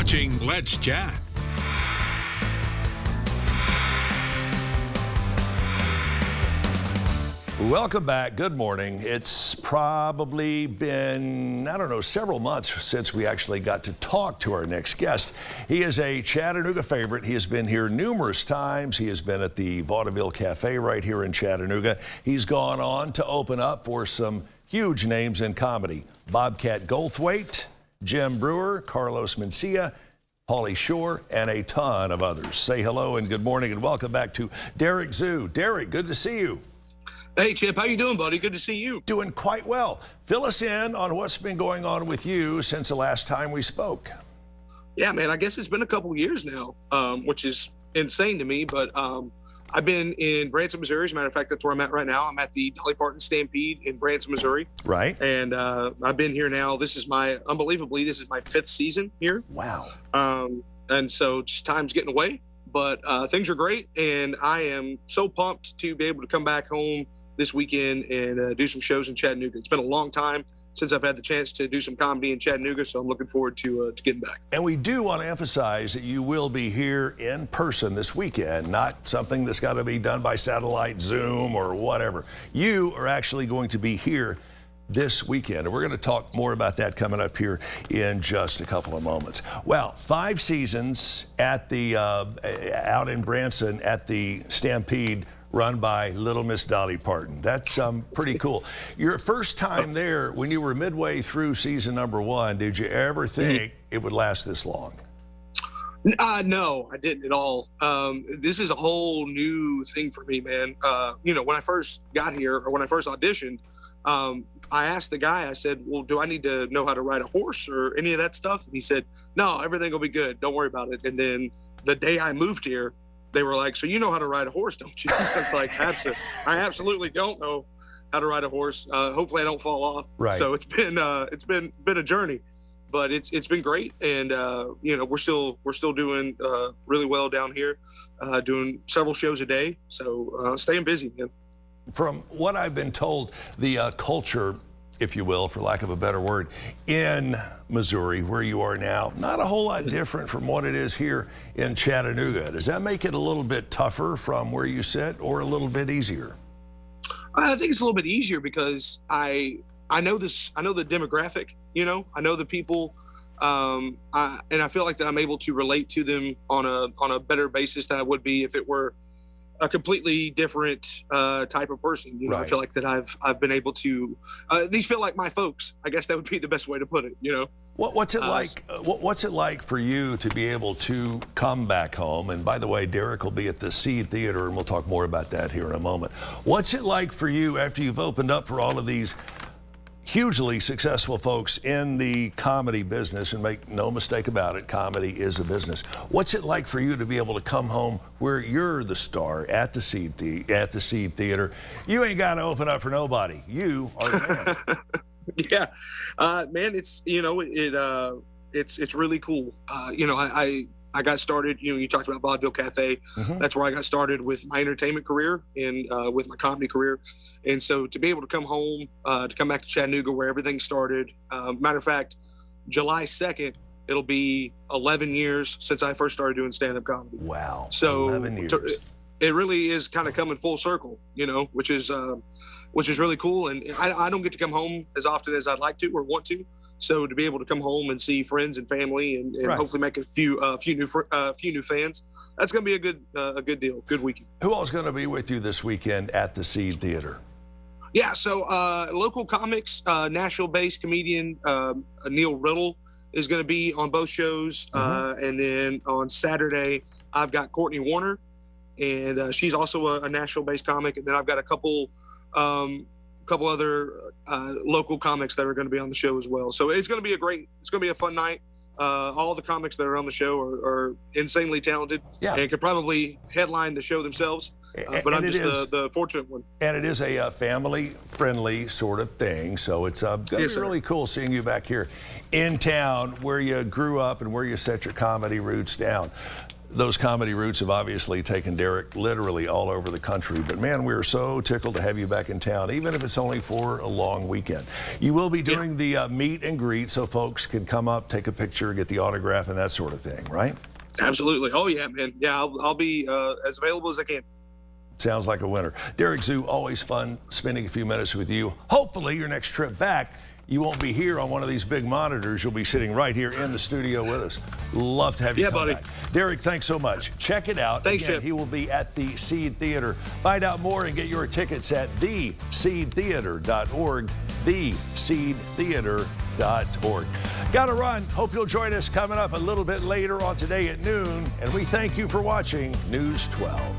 watching Let's Chat. Welcome back. Good morning. It's probably been, I don't know, several months since we actually got to talk to our next guest. He is a Chattanooga favorite. He has been here numerous times. He has been at the Vaudeville Cafe right here in Chattanooga. He's gone on to open up for some huge names in comedy. Bobcat Goldthwait, Jim Brewer, Carlos Mencia, Pauly Shore, and a ton of others. Say hello and good morning and welcome back to Derik Zoo. Derik, good to see you. Hey, Chip, how you doing, buddy? Good to see you. Doing quite well. Fill us in on what's been going on with you since the last time we spoke. Yeah, man, I guess it's been a couple of years now, which is insane to me, but I've been in Branson, Missouri. As a matter of fact, that's where I'm at right now. I'm at the Dolly Parton Stampede in Branson, Missouri. Right. And I've been here now. Unbelievably, this is my 5th season here. Wow. And so just time's getting away, but things are great. And I am so pumped to be able to come back home this weekend and do some shows in Chattanooga. It's been a long time since I've had the chance to do some comedy in Chattanooga, so I'm looking forward to getting back. And we do want to emphasize that you will be here in person this weekend, not something that's got to be done by satellite, Zoom, or whatever. You are actually going to be here this weekend, and we're going to talk more about that coming up here in just a couple of moments. Well, 5 seasons at the out in Branson at the Stampede, run by Little Miss Dolly Parton. That's pretty cool. Your first time there, when you were midway through season number 1, did you ever think it would last this long? No, I didn't at all. This is a whole new thing for me, man. When I first got here, or when I first auditioned, I asked the guy, I said, well, do I need to know how to ride a horse or any of that stuff? And he said, no, everything will be good. Don't worry about it. And then the day I moved here, they were like, so you know how to ride a horse, don't you? I was like, I absolutely don't know how to ride a horse. Hopefully I don't fall off. Right. So it's been a journey, but it's been great. And, we're still doing really well down here, doing several shows a day. So staying busy, man. From what I've been told, the culture, if you will, for lack of a better word, in Missouri, where you are now, not a whole lot different from what it is here in Chattanooga. Does that make it a little bit tougher from where you sit, or a little bit easier? I think it's a little bit easier because I know the demographic, I know the people, and I feel like that I'm able to relate to them on a better basis than I would be if it were a completely different type of person. Right. I feel like that I've been able to, these feel like my folks. I guess that would be the best way to put it, What's it like? What's it like for you to be able to come back home? And by the way, Derik will be at the Seed Theater, and we'll talk more about that here in a moment. What's it like for you after you've opened up for all of these hugely successful folks in the comedy business, and make no mistake about it, comedy is a business. What's it like for you to be able to come home where you're the star at the Seed Theater? You ain't got to open up for nobody. You are the man. Yeah, man, it's it's really cool. I got started, you talked about Vaudeville Cafe. That's where I got started with my entertainment career and with my comedy career. And so to be able to come home, to come back to Chattanooga where everything started, matter of fact, July 2nd, it'll be 11 years since I first started doing stand-up comedy. Wow, so 11 years. It really is kind of coming full circle, which is really cool. And I don't get to come home as often as I'd like to or want to. So to be able to come home and see friends and family and Right. hopefully make a few new fans, that's going to be a good deal, good weekend. Who else is going to be with you this weekend at the Seed Theater? Yeah, so local comics, Nashville-based comedian Neil Riddle is going to be on both shows, and then on Saturday I've got Courtney Warner, and she's also a Nashville-based comic, and then I've got a couple other local comics that are going to be on the show as well. So it's going to be a fun night. All the comics that are on the show are insanely talented, and could probably headline the show themselves. But I'm just the fortunate one. And it is a family-friendly sort of thing, so it's going to be really cool seeing you back here in town where you grew up and where you set your comedy roots down. those comedy roots have obviously taken Derik literally all over the country. But man, we are so tickled to have you back in town, even if it's only for a long weekend. You will be doing the meet and greet so folks can come up, take a picture, get the autograph and that sort of thing, right? Absolutely. Oh, yeah, man. Yeah, I'll be as available as I can. Sounds like a winner. Derik Zoo, always fun spending a few minutes with you. Hopefully your next trip back, you won't be here on one of these big monitors. You'll be sitting right here in the studio with us. Love to have you come back. Derik, thanks so much. Check it out. Thanks, Again, Chip. he will be at the Seed Theater. Find out more and get your tickets at theseedtheater.org, theseedtheater.org. Gotta run. Hope you'll join us coming up a little bit later on today at noon. And we thank you for watching News 12.